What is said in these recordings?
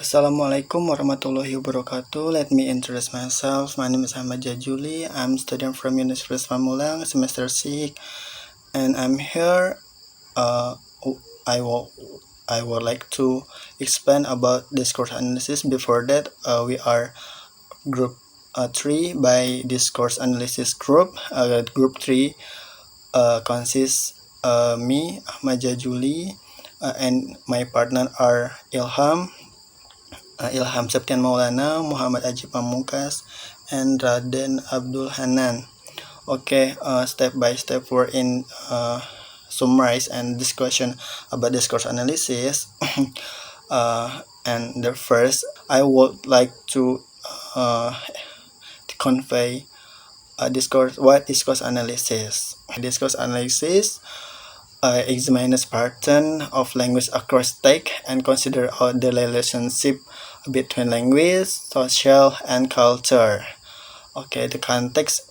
Assalamualaikum warahmatullahi wabarakatuh. Let me introduce myself. My name is Ahmad Jajuli. I'm student from Universitas Pamulang, semester 6, and I'm here. Uh, I will I would like to explain about discourse analysis. Before that, we are group 3 by discourse analysis group. Group 3 consists me, Ahmad Jajuli, and my partner are Ilham Septian Maulana, Muhammad Aji Pamungkas, and Raden Abdul Hanan. Okay, step by step we're in summarize and discussion about discourse analysis. And the first, I would like to convey what discourse analysis. Discourse analysis examines pattern of language across text and consider the relationship between language, social, and culture. Okay, the context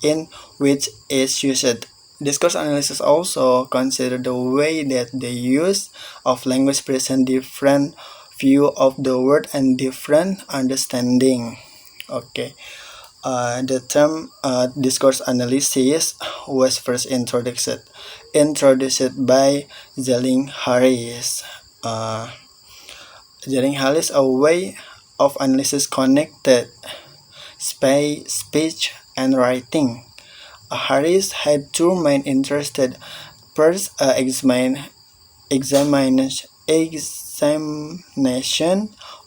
in which is used. Discourse analysis also consider the way that the use of language present different view of the word and different understanding. Okay. The term discourse analysis was first introduced by Zelling Harris. Zelling Harris, a way of analysis connected speech and writing. Harris had two main interests. First, examination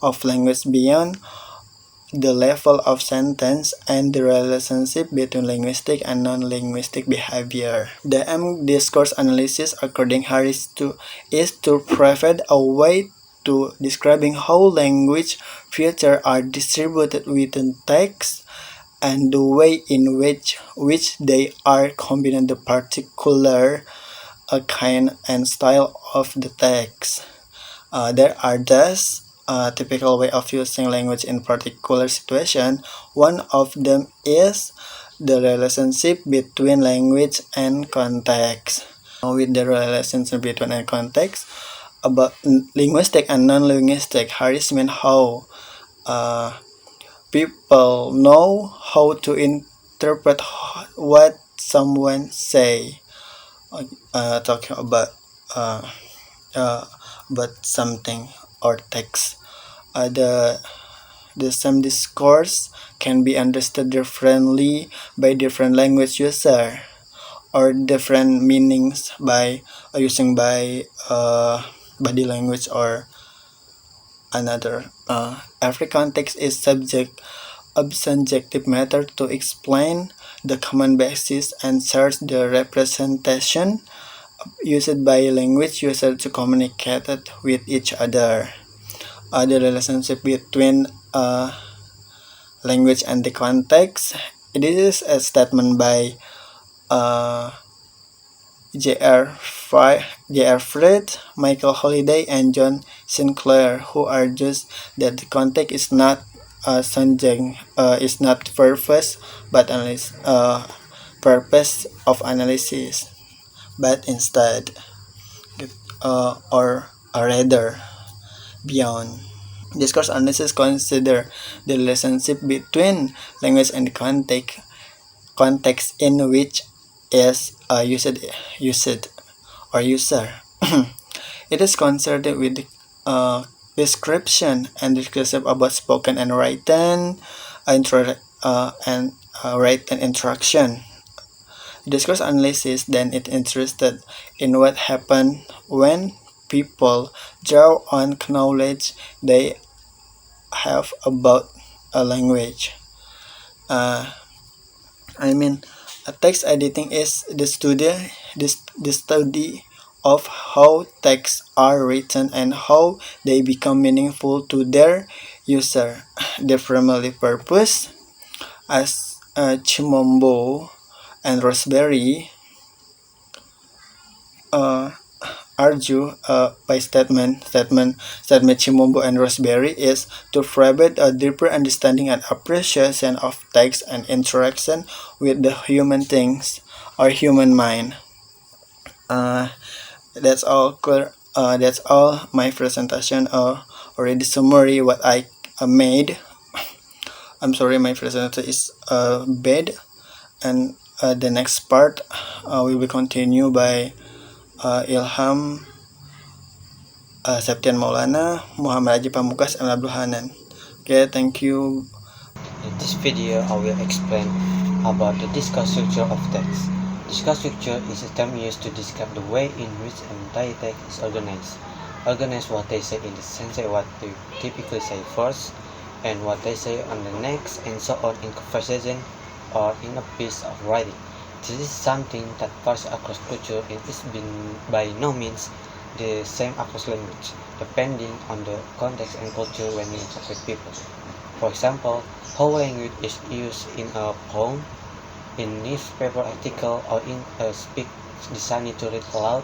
of language beyond the level of sentence and the relationship between linguistic and non-linguistic behavior. The aim discourse analysis, according Harris, is to provide a way to describing how language features are distributed within text and the way in which they are combined the particular kind and style of the text. There are thus typical way of using language in particular situation. One of them is the relationship between language and context. With the relationship between and context, about linguistic and non-linguistic, Harris meant how people know how to interpret what someone say. Talking about something or text. The same discourse can be understood differently by different language user or different meanings by using by body language or another. Every context is subjective matter to explain the common basis and search the representation used by language users to communicate with each other. The relationship between language and the context. This is a statement by J.R. Fred, Michael Holliday, and John Sinclair, who argues that the context is not is not purpose, but purpose of analysis, but instead, or rather, beyond. Discourse analysis consider the relationship between language and context in which is used or user. It is concerned with description and discussion about spoken and written written interaction. Discourse analysis then is interested in what happens when people draw on knowledge they have about a language. Text editing is the study of how texts are written and how they become meaningful to their user. The primary purpose, as Chimombo and Roseberry argue by statement Chimombo and Roseberry is to provide a deeper understanding and appreciation of text and interaction with the human things or human mind. That's all clear That's all my presentation, already summary what I made. I'm sorry, my presentation is bad, and the next part we will continue by Ilham, Septian Maulana, Muhammad Haji Pamukas, and Abdul Hanan. Okay, thank you. In this video, I will explain about the discourse structure of text. Discourse structure is a term used to describe the way in which an entire text is organized. Organize what they say in the sense of what they typically say first, and what they say on the next, and so on in conversation or in a piece of writing. This is something that varies across culture and is by no means the same across language, depending on the context and culture when you talk with people. For example, how language is used in a poem, in newspaper article, or in a speech designed to read aloud,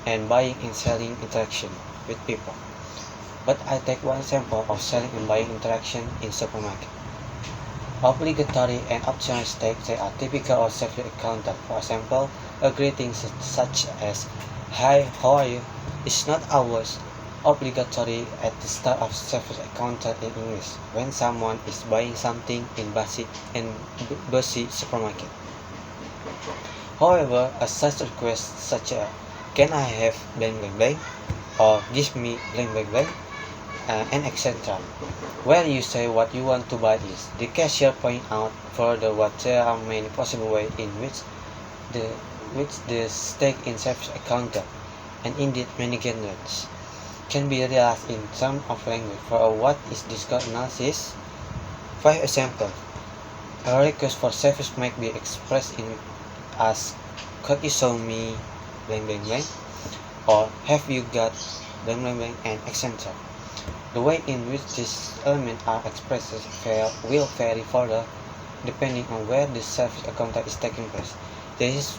and buying and selling interaction with people. But I take one example of selling and buying interaction in supermarket. Obligatory and optional statements are typical of self-encounter. For example, a greeting such as "Hi, how are you?" is not always obligatory at the start of service encounter in English when someone is buying something in busy supermarket. However, a such request such as "Can I have blank blank blank?" or "Give me blank blank blank?" And etc. Where you say what you want to buy is, the cashier point out further what there are many possible ways in which the stake in service encounter, and indeed many genres, can be realized in terms of language. For what is discourse analysis? 5 examples. A request for service might be expressed in as "Could you show me blank blank blank?" or "Have you got blank blank blank?" and etc. The way in which these elements are expressed will vary further depending on where the service encounter is taking place. That is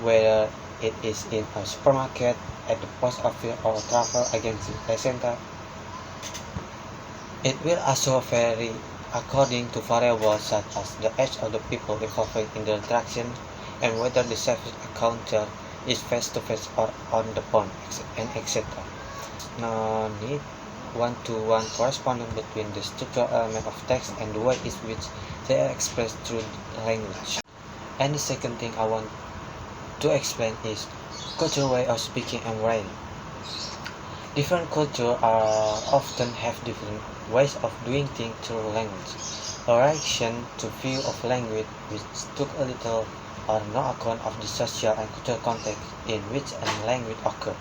whether it is in a supermarket, at the post office, or a travel agency, etc. It will also vary according to variables such as the age of the people involved in the interaction and whether the service encounter is face-to-face or on the phone, and etc. No need one-to-one correspondence between the structural element of text and the way in which they are expressed through language. And the second thing I want to explain is cultural way of speaking and writing. Different cultures often have different ways of doing things through language. A reaction to view of language which took a little or no account of the social and cultural context in which a language occurs.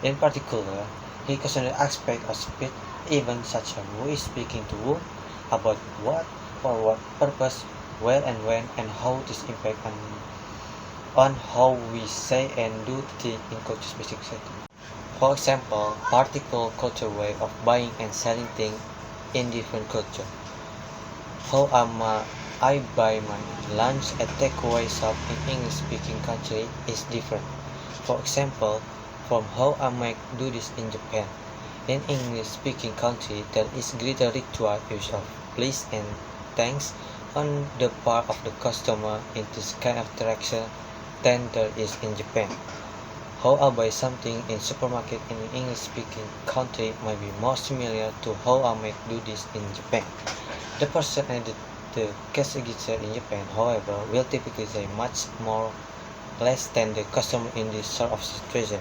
In particular, he considered aspects of speech, even such as who is speaking to whom, about what, for what purpose, where and when, and how this impacts on how we say and do things in culture-specific settings. For example, particular cultural way of buying and selling things in different cultures. How I buy my lunch at takeaway shop in English-speaking country is different. For example, from how I might do this in Japan. In English-speaking country, there is greater ritual use of please and thanks on the part of the customer in this kind of interaction than there is in Japan. How I buy something in supermarket in an English-speaking country might be more similar to how I might do this in Japan. The person at the cash register in Japan, however, will typically say much more less than the customer in this sort of situation,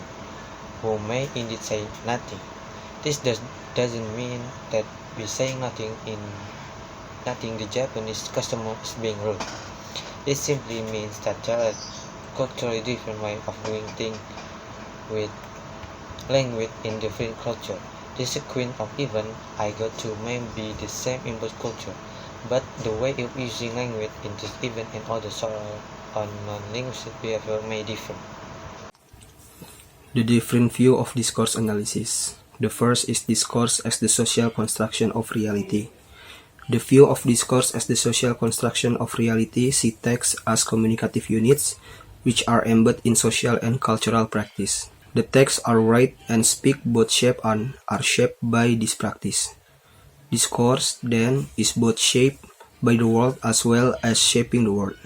who may indeed say nothing. This doesn't mean that by saying nothing the Japanese customer is being rude. It simply means that there are culturally different ways of doing things with language in different cultures. The sequence of events I go to may be the same in both cultures, but the way of using language in this event and other sort of non-linguistic behavior may differ. The different view of discourse analysis. The first is discourse as the social construction of reality. The view of discourse as the social construction of reality sees text as communicative units, which are embedded in social and cultural practice. The texts are write and speak both shape and are shaped by this practice. Discourse, then, is both shaped by the world as well as shaping the world.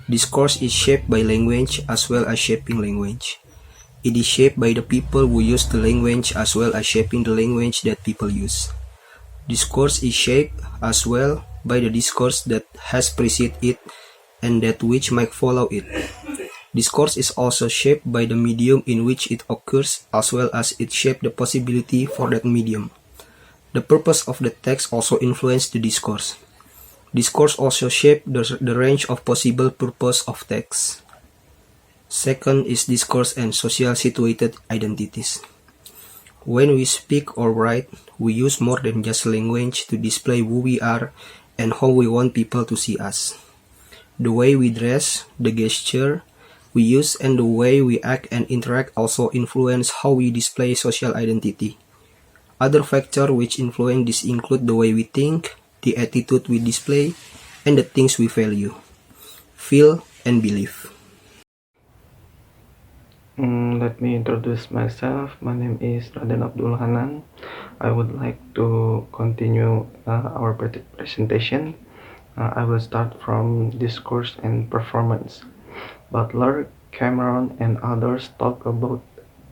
Discourse is shaped by language as well as shaping language. It is shaped by the people who use the language as well as shaping the language that people use. Discourse is shaped as well by the discourse that has preceded it and that which might follow it. Discourse is also shaped by the medium in which it occurs as well as it shapes the possibility for that medium. The purpose of the text also influenced the discourse. Discourse also shapes the range of possible purpose of text. Second is discourse and social situated identities. When we speak or write, we use more than just language to display who we are and how we want people to see us. The way we dress, the gesture we use, and the way we act and interact also influence how we display social identity. Other factors which influence this include the way we think, the attitude we display, and the things we value, feel, and believe. Let me introduce myself. My name is Raden Abdul Hanan. I would like to continue our presentation. I will start from discourse and performance. Butler, Cameron, and others talk about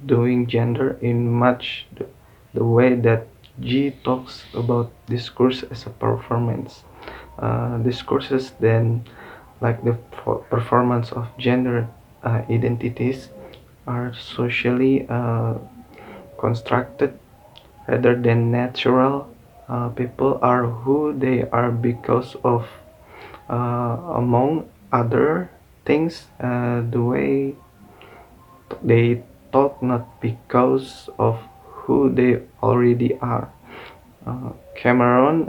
doing gender in much the way that G talks about discourse as a performance. Discourses then, like the performance of gender identities, are socially constructed rather than natural. People are who they are because of, among other things, the way they talk, not because of who they already are. According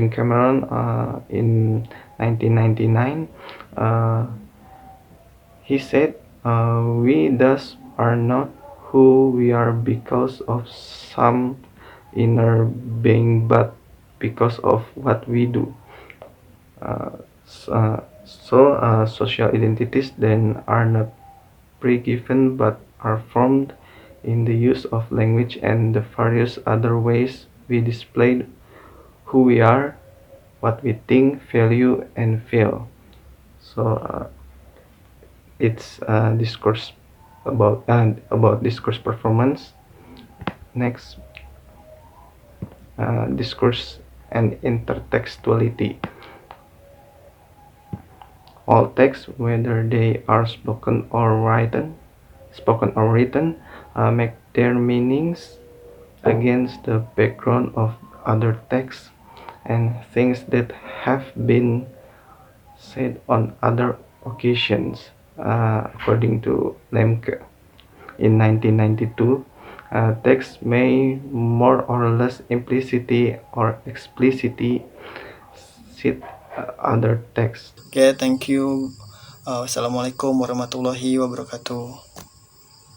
Cameron, in 1999, he said, "We thus are not who we are because of some inner being, but because of what we do." Social identities then are not pre-given but are formed in the use of language and the various other ways we display who we are, what we think, value, and feel. It's discourse about discourse performance. Next, discourse and intertextuality. All texts, whether they are spoken or written, make their meanings against the background of other texts and things that have been said on other occasions. According to Lemke, in 1992, text may more or less implicitly or explicitly cite other texts. Oke, thank you. Wassalamualaikum warahmatullahi wabarakatuh.